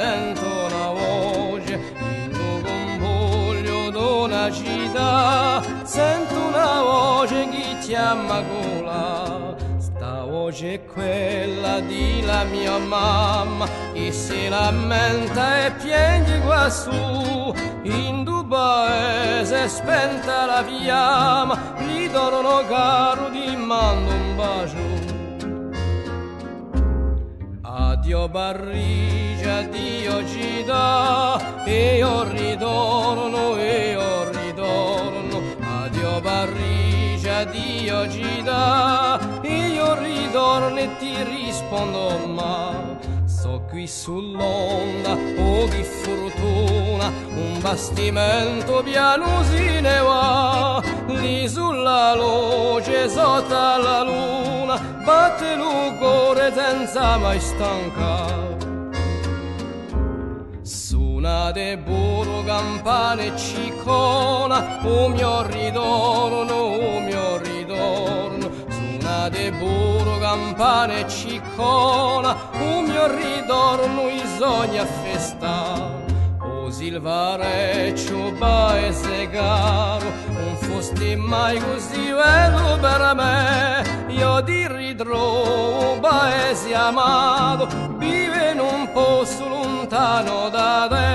sento una voce in un compuglio d'una città, sento una voce che chiama gola. Sta voce è quella di la mia mamma che si lamenta e piange quassù. In due paese spenta la fiamma, gli torno caro ti mando un bacio. Addio Parigi, addio città, e io ritorno, addio Parigi, addio città, e io ritorno e ti rispondo ma. Sto qui sull'onda, oh che fortuna, un bastimento piano si ne va, lì sulla luce sotto la luna, batte il cuore senza mai stancare. Suonate pure campane e ciccona, oh mio ritorno, oh mio ritorno. Suonate pure campane e ciccona, oh mio ritorno, i sogni a festa. O Silvareccio paese caro, non fosti mai così bello per me. Io ti ritrovo paese amato, vive in un posto lontano da te.